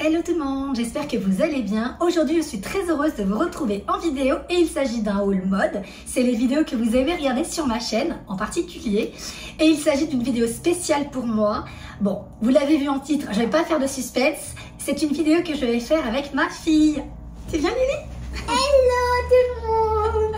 Hello tout le monde, j'espère que vous allez bien. Aujourd'hui je suis très heureuse de vous retrouver en vidéo et il s'agit d'un haul mode. C'est les vidéos que vous avez regardées sur ma chaîne en particulier. Et il s'agit d'une vidéo spéciale pour moi. Bon, vous l'avez vu en titre, je ne vais pas faire de suspense. C'est une vidéo que je vais faire avec ma fille. C'est bien Lily? Hello tout le monde.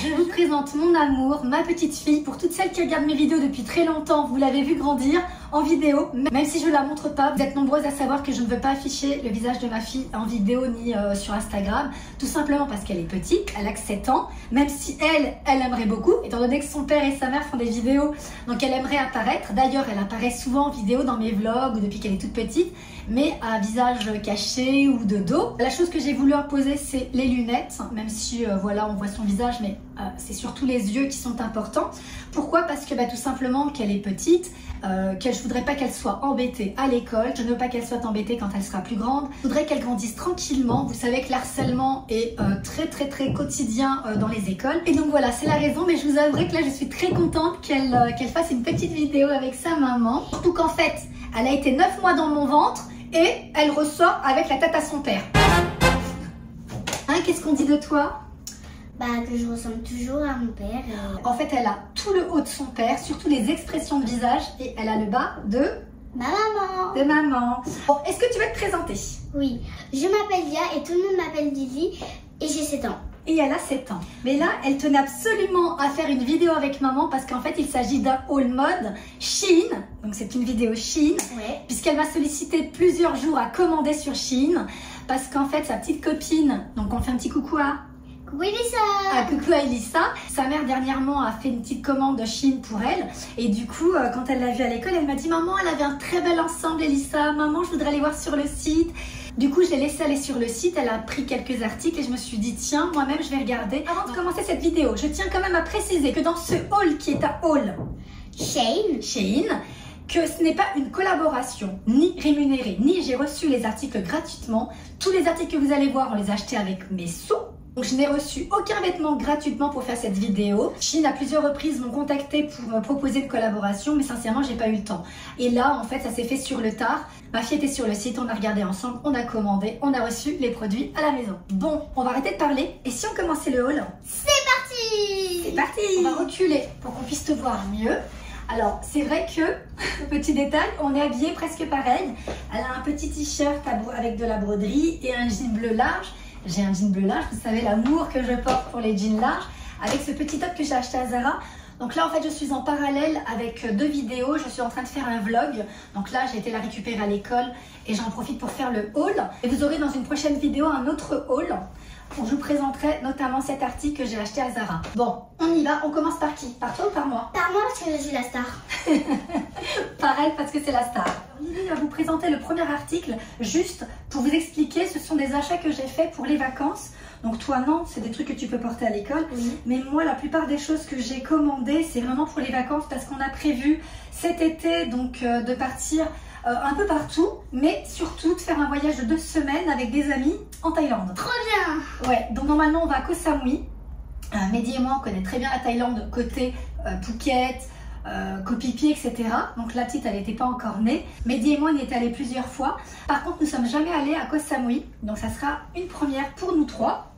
Je vous présente mon amour, ma petite fille. Pour toutes celles qui regardent mes vidéos depuis très longtemps, vous l'avez vu grandir en vidéo. Même si je ne la montre pas, vous êtes nombreuses à savoir que je ne veux pas afficher le visage de ma fille en vidéo ni sur Instagram. Tout simplement parce qu'elle est petite, elle a que 7 ans. Même si elle aimerait beaucoup, étant donné que son père et sa mère font des vidéos, donc elle aimerait apparaître. D'ailleurs, elle apparaît souvent en vidéo dans mes vlogs depuis qu'elle est toute petite, mais à visage caché ou de dos. La chose que j'ai voulu imposer, c'est les lunettes, même si voilà, on voit son visage, mais c'est surtout les yeux qui sont importants. Pourquoi? Parce que tout simplement qu'elle est petite, que je voudrais pas qu'elle soit embêtée à l'école, je ne veux pas qu'elle soit embêtée quand elle sera plus grande, je voudrais qu'elle grandisse tranquillement. Vous savez que l'harcèlement est très quotidien dans les écoles, et donc voilà, c'est la raison. Mais je vous avouerai que là je suis très contente qu'elle fasse une petite vidéo avec sa maman, surtout qu'en fait elle a été 9 mois dans mon ventre et elle ressort avec la tête à son père. Hein, qu'est-ce qu'on dit de toi? Que je ressemble toujours à mon père. En fait, elle a tout le haut de son père, surtout les expressions de visage, et elle a le bas de Ma maman. de maman. Bon, est-ce que tu veux te présenter? Oui, je m'appelle Lia et tout le monde m'appelle Lily et j'ai 7 ans. Et elle a 7 ans. Mais là, elle tenait absolument à faire une vidéo avec maman parce qu'en fait, il s'agit d'un haul mode Shein. Donc, c'est une vidéo Shein. Ouais. Puisqu'elle m'a sollicité plusieurs jours à commander sur Shein. Parce qu'en fait, sa petite copine, donc on fait un petit coucou à... Coucou Elissa. Ah, coucou à Elissa. Sa mère dernièrement a fait une petite commande de Shein pour elle. Et du coup, quand elle l'a vue à l'école, elle m'a dit « Maman, elle avait un très bel ensemble, Elissa. Maman, je voudrais aller voir sur le site. » Du coup, je l'ai laissée aller sur le site. Elle a pris quelques articles et je me suis dit « Tiens, moi-même, je vais regarder. » Avant de commencer cette vidéo, je tiens quand même à préciser que dans ce haul qui est un haul Shein, que ce n'est pas une collaboration, ni rémunérée, ni j'ai reçu les articles gratuitement. Tous les articles que vous allez voir, on les a achetés avec mes sous. Donc je n'ai reçu aucun vêtement gratuitement pour faire cette vidéo. Shein à plusieurs reprises m'ont contacté pour me proposer une collaboration, mais sincèrement j'ai pas eu le temps. Et là en fait ça s'est fait sur le tard. Ma fille était sur le site, on a regardé ensemble, on a commandé, on a reçu les produits à la maison. Bon, on va arrêter de parler et si on commençait le haul? C'est parti. C'est parti. On va reculer pour qu'on puisse te voir mieux. Alors, c'est vrai que, petit détail, on est habillé presque pareil. Elle a un petit t-shirt avec de la broderie et un jean bleu large. J'ai un jean bleu large, vous savez l'amour que je porte pour les jeans larges, avec ce petit top que j'ai acheté à Zara. Donc là, en fait, je suis en parallèle avec 2 vidéos. Je suis en train de faire un vlog. Donc là, j'ai été la récupérer à l'école et j'en profite pour faire le haul. Et vous aurez dans une prochaine vidéo un autre haul où je vous présenterai notamment cet article que j'ai acheté à Zara. Bon, on y va. On commence par qui? Par toi ou par moi? Par moi parce que je suis la star. Par elle parce que c'est la star. Lily va vous présenter le premier article juste pour vous expliquer. Ce sont des achats que j'ai faits pour les vacances. Donc toi non, c'est des trucs que tu peux porter à l'école. Oui. Mais moi, la plupart des choses que j'ai commandées, c'est vraiment pour les vacances parce qu'on a prévu cet été donc de partir un peu partout, mais surtout de faire un voyage de 2 semaines avec des amis en Thaïlande. Trop bien. Ouais, donc normalement on va à Koh Samui. Mehdi et moi on connaît très bien la Thaïlande côté Phuket, Koh Phi Phi, etc. Donc la petite elle n'était pas encore née. Mehdi et moi on y est allés plusieurs fois. Par contre nous ne sommes jamais allés à Koh Samui, donc ça sera une première pour nous 3.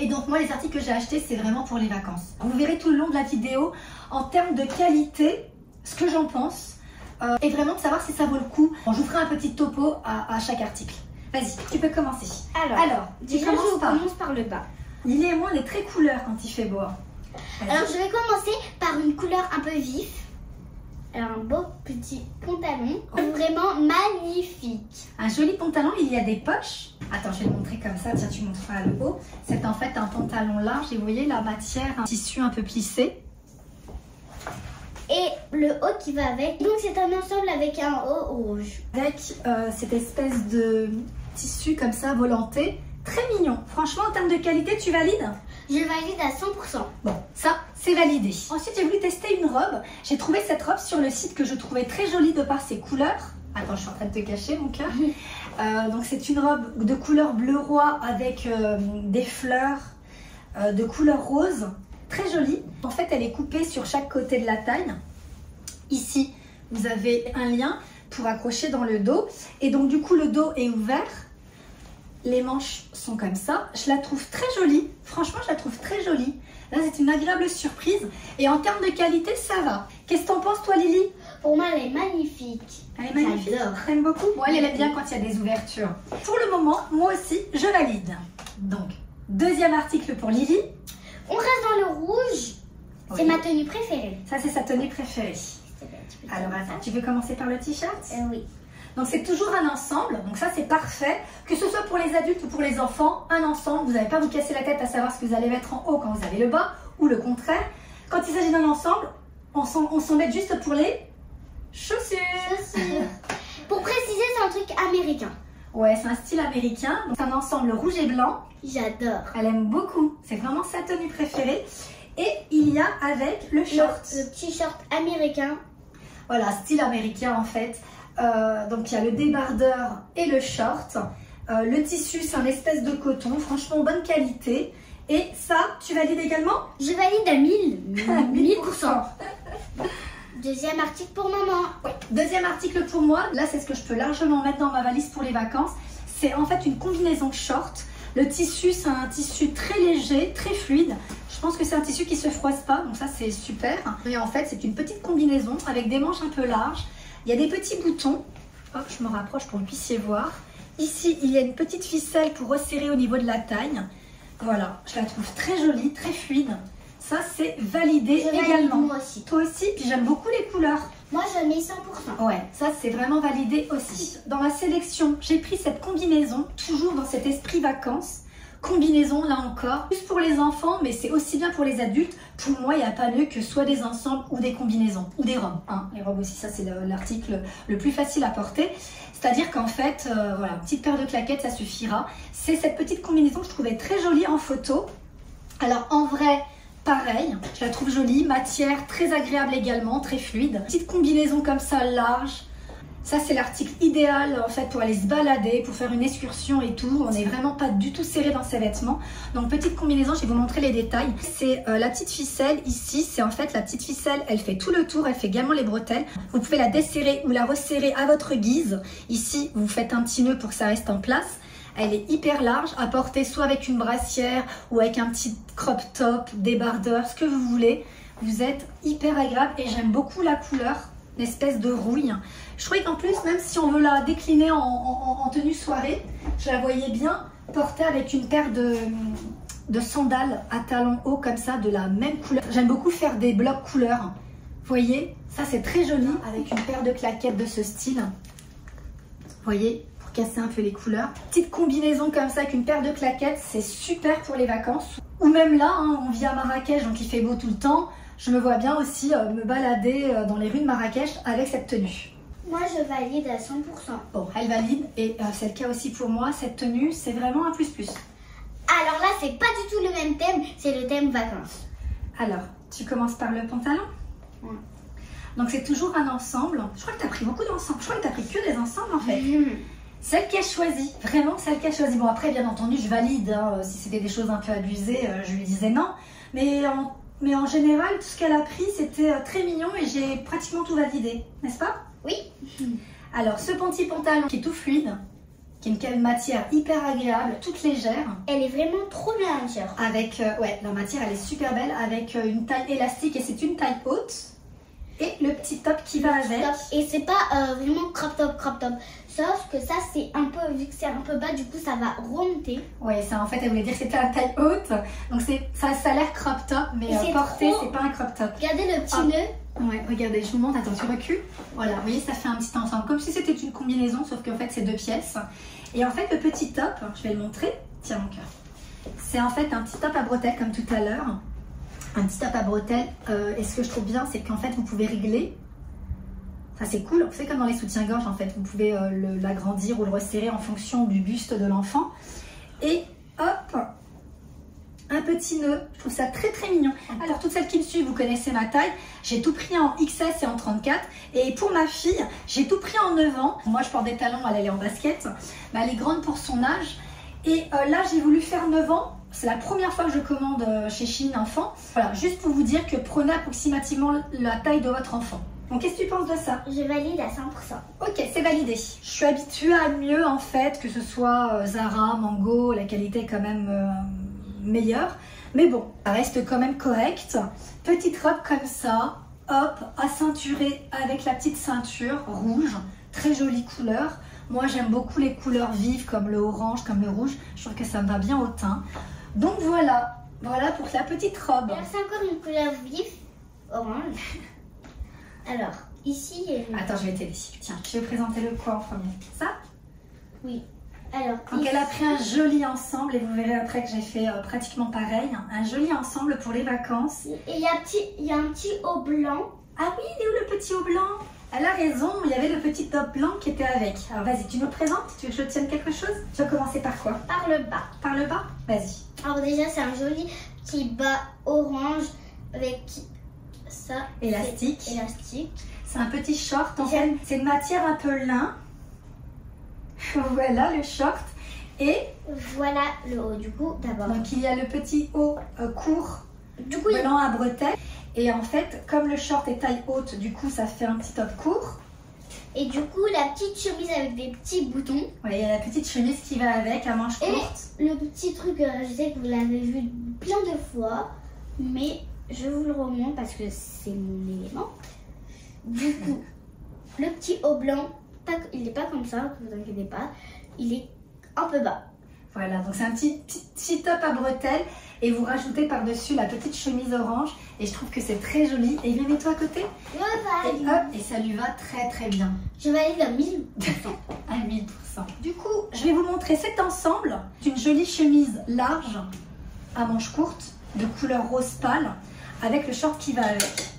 Et donc moi les articles que j'ai achetés c'est vraiment pour les vacances. Vous verrez tout le long de la vidéo en termes de qualité ce que j'en pense et vraiment de savoir si ça vaut le coup. Bon, je vous ferai un petit topo à chaque article. Vas-y, tu peux commencer. Alors Déjà je commence par le bas. Lily et moi on est très couleurs quand il fait beau. Alors je vais commencer par une couleur un peu vif. Alors un beau petit pantalon, vraiment magnifique. Un joli pantalon, il y a des poches. Attends, je vais le montrer comme ça, tiens tu montreras le haut. C'est en fait un pantalon large et vous voyez la matière, un tissu un peu plissé. Et le haut qui va avec. Donc c'est un ensemble avec un haut rouge. Avec cette espèce de tissu comme ça, volanté. Très mignon. Franchement, en termes de qualité, tu valides? Je valide à 100%. Bon, ça, c'est validé. Ensuite, j'ai voulu tester une robe. J'ai trouvé cette robe sur le site que je trouvais très jolie de par ses couleurs. Attends, je suis en train de te cacher mon cœur. Donc, c'est une robe de couleur bleu roi avec des fleurs de couleur rose. Très jolie. En fait, elle est coupée sur chaque côté de la taille. Ici, vous avez un lien pour accrocher dans le dos. Et donc du coup le dos est ouvert. Les manches sont comme ça. Je la trouve très jolie. Franchement, je la trouve très jolie. Là, c'est une agréable surprise. Et en termes de qualité, ça va. Qu'est-ce que t'en penses, toi, Lily? Pour moi, elle est magnifique. Elle est magnifique. T'aimes beaucoup? Moi, elle aime bien quand il y a des ouvertures. Pour le moment, moi aussi, je valide. Donc, deuxième article pour Lily. On reste dans le rouge. Oui. C'est ma tenue préférée. Ça, c'est sa tenue préférée. Alors, attends, tu veux commencer par le t-shirt? Oui. Donc c'est toujours un ensemble, donc ça c'est parfait, que ce soit pour les adultes ou pour les enfants, un ensemble, vous n'allez pas vous casser la tête à savoir ce que vous allez mettre en haut quand vous avez le bas, ou le contraire. Quand il s'agit d'un ensemble, on s'en met juste pour les chaussures. Pour préciser, c'est un truc américain. Ouais, c'est un style américain, donc c'est un ensemble rouge et blanc. J'adore. Elle aime beaucoup, c'est vraiment sa tenue préférée. Et il y a avec le short. Le t-shirt américain. Voilà, style américain en fait. Donc il y a le débardeur et le short. Le tissu, c'est un espèce de coton, franchement bonne qualité. Et ça, tu valides également? Je valide à 1000%. 1000%. Deuxième article pour maman. Oui. Deuxième article pour moi. Là, c'est ce que je peux largement mettre dans ma valise pour les vacances. C'est en fait une combinaison short. Le tissu, c'est un tissu très léger, très fluide. Je pense que c'est un tissu qui ne se froisse pas, donc ça, c'est super. Et en fait, c'est une petite combinaison avec des manches un peu larges. Il y a des petits boutons. Hop, je me rapproche pour que vous puissiez voir. Ici, il y a une petite ficelle pour resserrer au niveau de la taille. Voilà, je la trouve très jolie, très fluide. Ça, c'est validé également. Moi aussi. Toi aussi, puis j'aime beaucoup les couleurs. Moi, je mets 100%. Ouais, ça, c'est vraiment validé aussi. Dans ma sélection, j'ai pris cette combinaison, toujours dans cet esprit vacances. Combinaison, là encore, plus pour les enfants, mais c'est aussi bien pour les adultes. Pour moi, il n'y a pas mieux que soit des ensembles ou des combinaisons, ou des robes. Hein. Les robes aussi, ça c'est l'article le plus facile à porter. C'est-à-dire qu'en fait, voilà, une petite paire de claquettes, ça suffira. C'est cette petite combinaison que je trouvais très jolie en photo. Alors en vrai, pareil, je la trouve jolie, matière très agréable également, très fluide. Petite combinaison comme ça, large. Ça, c'est l'article idéal en fait pour aller se balader, pour faire une excursion et tout. On n'est vraiment pas du tout serré dans ses vêtements. Donc, petite combinaison, je vais vous montrer les détails. C'est la petite ficelle ici. C'est en fait la petite ficelle, elle fait tout le tour, elle fait également les bretelles. Vous pouvez la desserrer ou la resserrer à votre guise. Ici, vous faites un petit nœud pour que ça reste en place. Elle est hyper large, à porter soit avec une brassière ou avec un petit crop top, débardeur, ce que vous voulez. Vous êtes hyper agréable et j'aime beaucoup la couleur, l'espèce de rouille. Je trouvais qu'en plus, même si on veut la décliner en tenue soirée, je la voyais bien portée avec une paire de sandales à talons hauts comme ça, de la même couleur. J'aime beaucoup faire des blocs couleurs. Vous voyez, ça c'est très joli avec une paire de claquettes de ce style. Vous voyez, pour casser un peu les couleurs. Petite combinaison comme ça avec une paire de claquettes, c'est super pour les vacances. Ou même là, hein, on vit à Marrakech, donc il fait beau tout le temps. Je me vois bien aussi me balader dans les rues de Marrakech avec cette tenue. Moi, je valide à 100%. Bon, elle valide et c'est le cas aussi pour moi. Cette tenue, c'est vraiment un plus-plus. Alors là, c'est pas du tout le même thème, c'est le thème vacances. Alors, tu commences par le pantalon. Ouais. Donc, c'est toujours un ensemble. Je crois que tu as pris beaucoup d'ensembles. Je crois que tu as pris que des ensembles en fait. Celle qui a choisi, vraiment celle qui a choisi. Bon, après, bien entendu, je valide. Hein. Si c'était des choses un peu abusées, je lui disais non. Mais en général, tout ce qu'elle a pris, c'était très mignon et j'ai pratiquement tout validé, n'est-ce pas? Oui. Alors, ce petit pantalon qui est tout fluide, qui est une matière hyper agréable, toute légère. Elle est vraiment trop bien, légère. Avec, ouais, la matière, elle est super belle, avec une taille élastique et c'est une taille haute. Et le petit top qui va avec. Et c'est pas vraiment crop top. Sauf que ça, c'est un peu, vu que c'est un peu bas, du coup, ça va remonter. Ouais, ça en fait, elle voulait dire que c'était la taille haute. Donc ça a l'air crop top, mais porté, c'est pas un crop top. Regardez le petit nœud. Ouais, regardez, je vous montre, attends, tu recules. Voilà, vous voyez, ça fait un petit ensemble, comme si c'était une combinaison, sauf qu'en fait, c'est 2 pièces. Et en fait, le petit top, je vais le montrer. Tiens, mon cœur. C'est en fait un petit top à bretelles, comme tout à l'heure. Un petit top à bretelles. Et ce que je trouve bien, c'est qu'en fait, vous pouvez régler. Ça, c'est cool. C'est comme dans les soutiens-gorge, en fait. Vous pouvez l'agrandir ou le resserrer en fonction du buste de l'enfant. Et hop, un petit nœud. Je trouve ça très très mignon. Alors, toutes celles qui me suivent, vous connaissez ma taille. J'ai tout pris en XS et en 34. Et pour ma fille, j'ai tout pris en 9 ans. Moi, je porte des talons, elle est en basket. Mais elle est grande pour son âge. Et là, j'ai voulu faire 9 ans. C'est la première fois que je commande chez Shein Enfant. Voilà, juste pour vous dire que prenez approximativement la taille de votre enfant. Donc qu'est-ce que tu penses de ça? Je valide à 100%. Ok, c'est validé. Je suis habituée à mieux en fait, que ce soit Zara, Mango, la qualité est quand même meilleure. Mais bon, ça reste quand même correct. Petite robe comme ça, hop, à ceinturer avec la petite ceinture rouge. Très jolie couleur. Moi j'aime beaucoup les couleurs vives comme le orange, comme le rouge. Je trouve que ça me va bien au teint. Donc voilà, voilà pour la petite robe. Alors c'est encore une couleur vive, orange. Alors, ici... Attends, je vais t'aider. Tiens, je vais présenter le quoi en premier? Ça? Oui. Alors, donc ici... elle a pris un joli ensemble et vous verrez après que j'ai fait pratiquement pareil. Un joli ensemble pour les vacances. Et il y a un petit haut blanc. Ah oui, il est où le petit haut blanc? Elle a raison, il y avait le petit top blanc qui était avec. Alors vas-y, tu nous présentes? Tu veux que je tienne quelque chose? Tu vas commencer par quoi? Par le bas. Par le bas? Vas-y. Alors déjà, c'est un joli petit bas orange avec ça. Élastique. C'est un petit short. En fait, c'est une matière un peu lin. Voilà le short. Et voilà le haut du coup d'abord. Donc il y a le petit haut court du coup, blanc à bretelles. Et en fait, comme le short est taille haute, du coup ça fait un petit top court. Et du coup, la petite chemise avec des petits boutons. Oui, il y a la petite chemise qui va avec, à manches courtes. Et le petit truc, je sais que vous l'avez vu plein de fois, mais je vous le remonte parce que c'est mon élément. Du coup, le petit haut blanc, il n'est pas comme ça, ne vous inquiétez pas, il est un peu bas. Voilà, donc c'est un petit top à bretelles et vous rajoutez par-dessus la petite chemise orange et je trouve que c'est très joli. Et bien mets-toi à côté. Et hop, et ça lui va très très bien. Je valide à 1000%. À 1000%. Du coup, je vais vous montrer cet ensemble d'une jolie chemise large à manches courtes de couleur rose pâle avec le short qui va avec.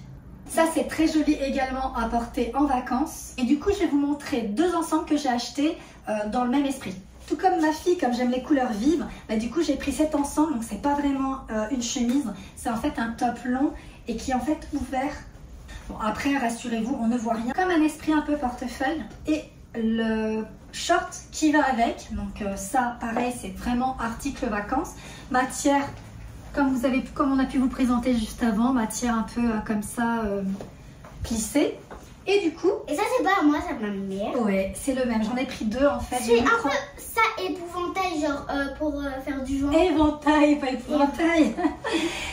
Ça, c'est très joli également à porter en vacances. Et du coup, je vais vous montrer deux ensembles que j'ai achetés dans le même esprit. Tout comme ma fille, comme j'aime les couleurs vives, bah, du coup, j'ai pris cet ensemble. Donc, c'est pas vraiment une chemise. C'est en fait un top long et qui est en fait ouvert. Bon, après, rassurez-vous, on ne voit rien. Comme un esprit un peu portefeuille. Et le short qui va avec. Donc, ça, pareil, c'est vraiment article vacances. Matière... Comme on a pu vous présenter juste avant, matière un peu comme ça, plissée. Et du coup... Et ça, c'est pas à moi, ça m'a mis. Ouais, c'est le même. J'en ai pris deux en fait. C'est un peu ça, épouvantail, genre pour faire du vent. Éventail, pas épouvantail.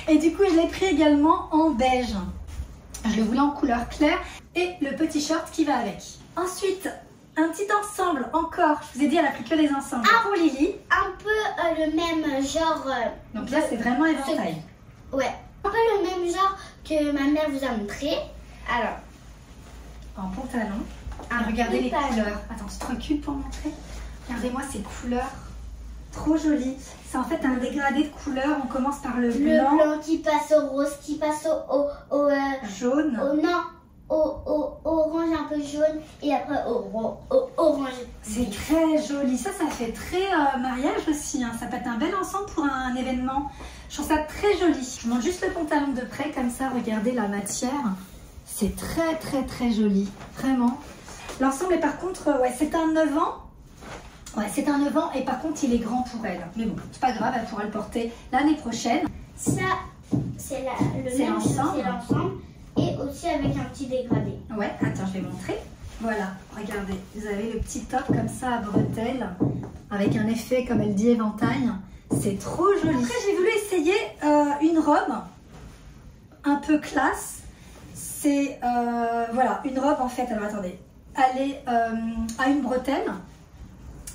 Et du coup, je l'ai pris également en beige. Je le voulais en couleur claire. Et le petit short qui va avec. Ensuite... un petit ensemble encore, je vous ai dit elle a pris que des ensembles pour Lily. Un peu le même genre... donc là c'est vraiment éventail. Ouais, un peu le même genre que ma mère vous a montré. Alors, en pantalon. Regardez les couleurs. Attends, tu te recules pour montrer. Regardez-moi ces couleurs. Trop jolies. C'est en fait un dégradé de couleurs. On commence par le blanc. Le blanc qui passe au rose, qui passe au jaune. Au orange un peu jaune et après au orange. C'est très joli. Ça fait très mariage aussi. Hein. Ça peut être un bel ensemble pour un événement. Je trouve ça très joli. Je montre juste le pantalon de près comme ça. Regardez la matière. C'est très très très joli. Vraiment. L'ensemble est par contre, ouais, c'est un 9 ans. Ouais, c'est un 9 ans et par contre il est grand pour elle. Mais bon, c'est pas grave, elle pourra le porter l'année prochaine. Ça, c'est l'ensemble. Et aussi avec un petit dégradé. Ouais, attends, je vais montrer. Voilà, regardez, vous avez le petit top comme ça à bretelles, avec un effet, comme elle dit, éventail. C'est trop joli. Après, j'ai voulu essayer une robe un peu classe. C'est, voilà, une robe en fait, alors attendez, elle est à une bretelle,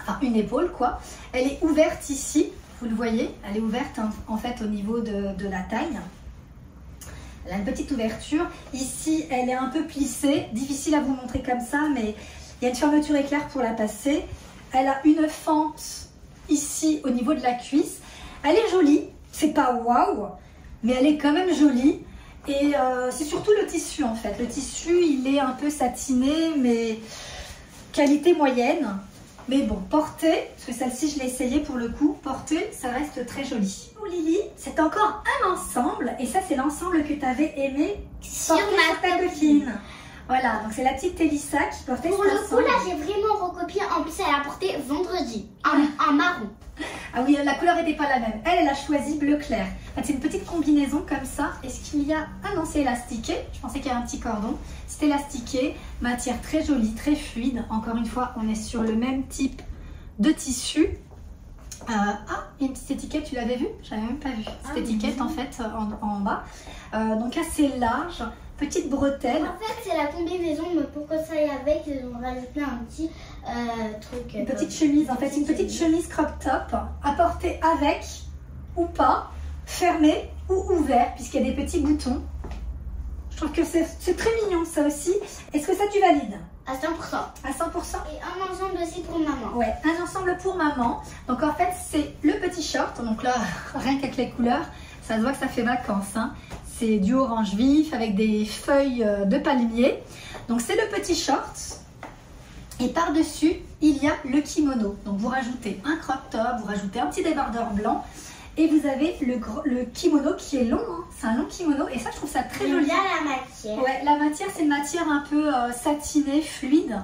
enfin une épaule quoi. Elle est ouverte ici, vous le voyez, elle est ouverte en fait au niveau de la taille. Elle a une petite ouverture. Ici, elle est un peu plissée. Difficile à vous montrer comme ça, mais il y a une fermeture éclair pour la passer. Elle a une fente ici au niveau de la cuisse. Elle est jolie. C'est pas waouh, mais elle est quand même jolie. Et c'est surtout le tissu en fait. Le tissu, il est un peu satiné, mais qualité moyenne. Mais bon, porter, parce que celle-ci je l'ai essayée pour le coup, porter, ça reste très joli. Pour Lily, c'est encore un ensemble, et ça c'est l'ensemble que tu avais aimé sur ta copine. Voilà, donc c'est la petite Elissa qui portait pour le coup là, j'ai vraiment recopié, en plus elle a porté vendredi, en marron. Ah oui, la couleur n'était pas la même. Elle a choisi bleu clair. En fait, c'est une petite combinaison comme ça. Est-ce qu'il y a... Ah non, c'est élastiqué. Je pensais qu'il y avait un petit cordon. C'est élastiqué. Matière très jolie, très fluide. Encore une fois, on est sur le même type de tissu. Il y a une petite étiquette, tu l'avais vue? J'avais même pas vu. Cette étiquette en fait en bas. Donc assez large. Petite bretelle. En fait, c'est la combinaison, mais pour que ça aille avec, ils ont rajouté un petit truc. Une petite chemise, en fait, une petite chemise crop top à porter avec ou pas, fermée ou ouvert, puisqu'il y a des petits boutons. Je trouve que c'est très mignon ça aussi. Est-ce que ça tu valides? À 100%. À 100%? Et un ensemble aussi pour maman. Ouais, un ensemble pour maman. Donc en fait, c'est le petit short. Donc là, rien qu'avec les couleurs, ça se voit que ça fait vacances, hein. C'est du orange vif avec des feuilles de palmier. Donc c'est le petit short. Et par-dessus, il y a le kimono. Donc vous rajoutez un crop top, vous rajoutez un petit débardeur blanc. Et vous avez le kimono qui est long. Hein. C'est un long kimono. Et ça, je trouve ça très joli. Il y a la matière. Ouais, la matière, c'est une matière un peu satinée, fluide.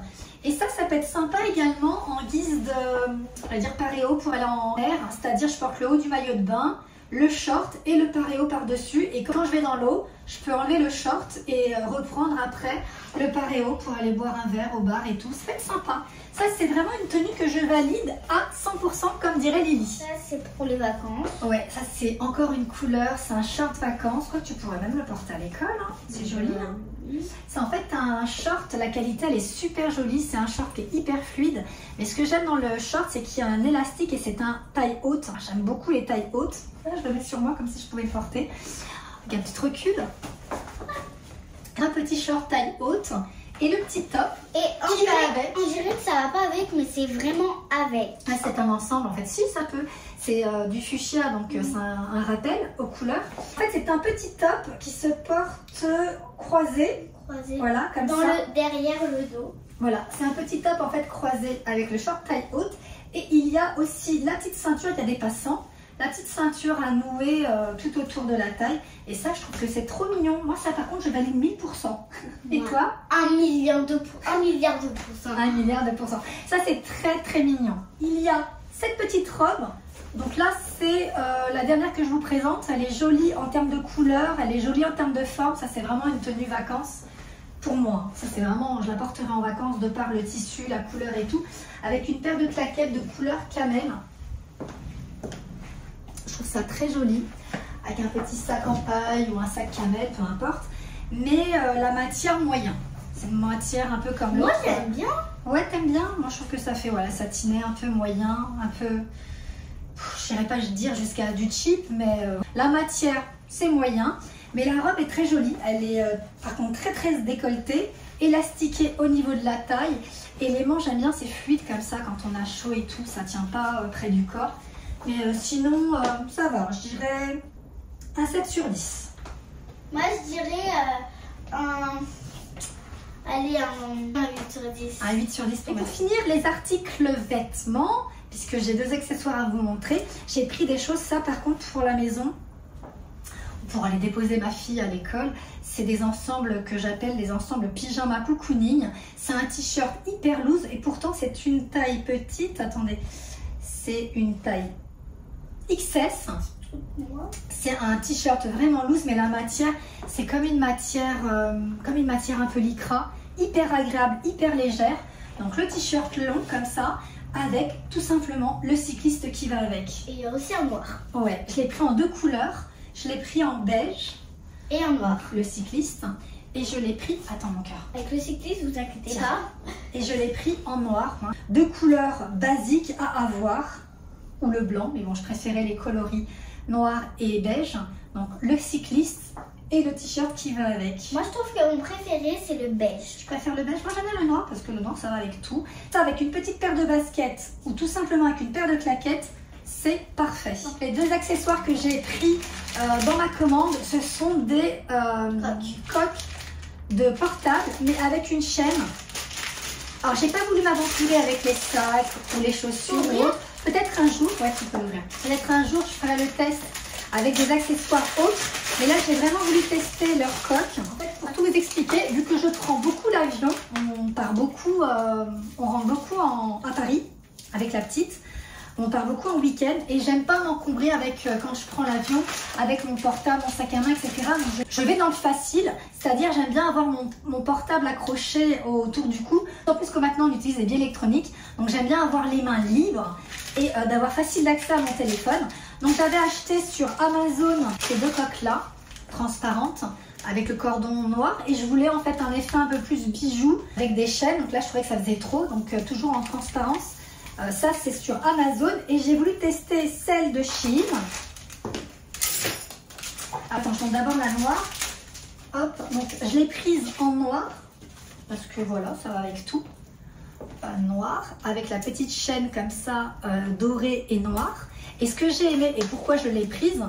Et ça peut être sympa également en guise de, on va dire, paréo pour aller en air. C'est-à-dire, je porte le haut du maillot de bain, le short et le paréo par-dessus. Et quand je vais dans l'eau, je peux enlever le short et reprendre après le paréo pour aller boire un verre au bar et tout. Ça peut être sympa. Ça, c'est vraiment une tenue que je valide à 100% comme dirait Lily. Ça, c'est pour les vacances. Ouais, ça, c'est encore une couleur. C'est un short vacances. Je crois que tu pourrais même le porter à l'école. Hein. C'est joli. Hein. C'est en fait un short. La qualité, elle est super jolie. C'est un short qui est hyper fluide. Mais ce que j'aime dans le short, c'est qu'il y a un élastique et c'est un taille haute. J'aime beaucoup les tailles hautes. Là, je le mets sur moi comme si je pouvais le porter. Avec un petit recul. Un petit short taille haute. Et le petit top. Et on dirait que ça va pas avec, mais c'est vraiment avec. Ah, c'est un ensemble en fait. Si, ça peut. C'est du fuchsia, donc c'est un rappel aux couleurs. En fait, c'est un petit top qui se porte croisé. Voilà, comme ça. Derrière le dos. Voilà, c'est un petit top en fait croisé avec le short taille haute. Et il y a aussi la petite ceinture, il y a des passants. La petite ceinture à nouer tout autour de la taille. Et ça, je trouve que c'est trop mignon. Moi, ça, par contre, je valide 1000%. Et ouais. toi? 1 milliard de %. 1 milliard de %. Ça, c'est très, très mignon. Il y a cette petite robe. Donc là, c'est la dernière que je vous présente. Elle est jolie en termes de couleur. Elle est jolie en termes de forme. Ça, c'est vraiment une tenue vacances. Pour moi, ça c'est vraiment, je la porterai en vacances de par le tissu, la couleur et tout. Avec une paire de claquettes de couleur camel. Je trouve ça très joli, avec un petit sac en paille ou un sac camel, peu importe. Mais la matière moyen. C'est une matière un peu comme l'autre. Moi j'aime bien. Ouais, t'aimes bien? Moi je trouve que ça fait voilà, satiné, un peu moyen, un peu... Je n'irais pas dire jusqu'à du cheap, mais la matière c'est moyen. Mais la robe est très jolie. Elle est par contre très décolletée, élastiquée au niveau de la taille. Et les manches, j'aime bien, c'est fluide comme ça quand on a chaud et tout. Ça tient pas près du corps. Mais sinon, ça va. Je dirais un 7 sur 10. Moi, je dirais allez, un 8 sur 10. Un 8 sur 10. Et pour finir, les articles vêtements, puisque j'ai 2 accessoires à vous montrer, j'ai pris des choses, ça par contre, pour la maison, pour aller déposer ma fille à l'école. C'est des ensembles que j'appelle des ensembles pyjama cocooning. C'est un t-shirt hyper loose et pourtant c'est une taille petite. Attendez, c'est une taille XS. C'est un t-shirt vraiment loose, mais la matière, c'est comme une matière un peu lycra, hyper agréable, hyper légère. Donc le t-shirt long comme ça, avec tout simplement le cycliste qui va avec. Et il y a aussi un noir. Ouais, je l'ai pris en 2 couleurs. Je l'ai pris en beige et en noir, le cycliste. Et je l'ai pris, attends mon cœur. Avec le cycliste, vous inquiétez pas. Et je l'ai pris en noir. 2 couleurs basiques à avoir, ou le blanc, mais bon, je préférais les coloris noir et beige. Donc le cycliste et le t-shirt qui va avec. Moi, je trouve que mon préféré, c'est le beige. Je préfère le beige. Moi, j'aime bien le noir parce que le noir, ça va avec tout. Ça, avec une petite paire de baskets ou tout simplement avec une paire de claquettes, c'est parfait. Donc, les 2 accessoires que j'ai pris dans ma commande, ce sont des coques de portable, mais avec une chaîne. Alors, j'ai pas voulu m'aventurer avec les sacs ou les chaussures ou autres. Peut-être un jour, ouais, tu peux l'ouvrir. Peut-être un jour, je ferai le test avec des accessoires autres. Mais là, j'ai vraiment voulu tester leur coque. En fait, pour tout vous expliquer, vu que je prends beaucoup l'avion, on part beaucoup, on rentre beaucoup à Paris avec la petite. On part beaucoup en week-end et j'aime pas m'encombrer avec, quand je prends l'avion, avec mon portable, mon sac à main, etc. Donc je vais dans le facile, c'est-à-dire j'aime bien avoir mon portable accroché autour du cou. En plus que maintenant on utilise des billes électroniques, donc j'aime bien avoir les mains libres et d'avoir facile d'accès à mon téléphone. Donc j'avais acheté sur Amazon ces deux coques-là, transparentes, avec le cordon noir, et je voulais en fait un effet un peu plus bijou avec des chaînes. Donc là je trouvais que ça faisait trop, donc toujours en transparence. Ça c'est sur Amazon et j'ai voulu tester celle de Shein. Attends, je montre d'abord la noire. Hop, donc je l'ai prise en noir parce que voilà, ça va avec tout. Noir avec la petite chaîne comme ça, dorée et noire. Et ce que j'ai aimé et pourquoi je l'ai prise,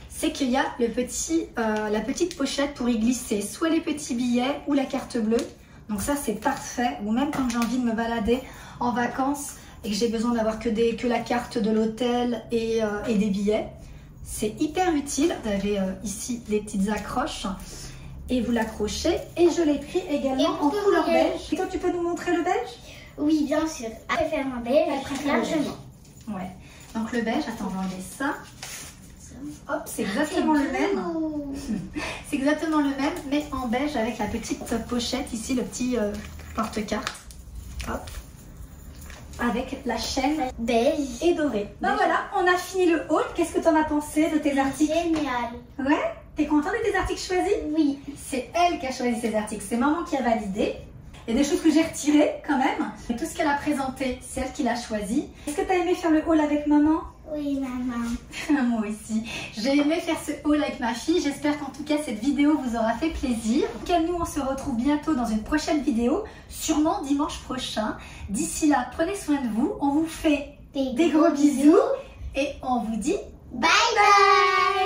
c'est qu'il y a la petite pochette pour y glisser soit les petits billets ou la carte bleue. Donc ça c'est parfait, ou même quand j'ai envie de me balader en vacances et que j'ai besoin d'avoir que la carte de l'hôtel et des billets. C'est hyper utile. Vous avez ici les petites accroches et vous l'accrochez. Et je l'ai pris également en couleur beige. Et toi tu peux nous montrer le beige? Oui, bien sûr. Elle préfère un beige, largement. Ouais. Donc le beige, attends, on va enlever ça. Hop, c'est exactement le même. C'est exactement le même, mais en beige avec la petite pochette ici, le petit porte-carte. Hop. Avec la chaîne beige et dorée. Ben voilà, on a fini le haul. Qu'est-ce que tu en as pensé de tes articles? Génial. Ouais? T'es contente de tes articles choisis? Oui. C'est elle qui a choisi ses articles. C'est maman qui a validé. Il y a des choses que j'ai retirées quand même. Mais tout ce qu'elle a présenté, c'est elle qui l'a choisi. Est-ce que tu as aimé faire le haul avec maman? Oui, maman. Moi aussi. J'ai aimé faire ce haul avec ma fille. J'espère qu'en tout cas, cette vidéo vous aura fait plaisir. En tout cas, nous, on se retrouve bientôt dans une prochaine vidéo, sûrement dimanche prochain. D'ici là, prenez soin de vous. On vous fait des gros bisous et on vous dit bye bye.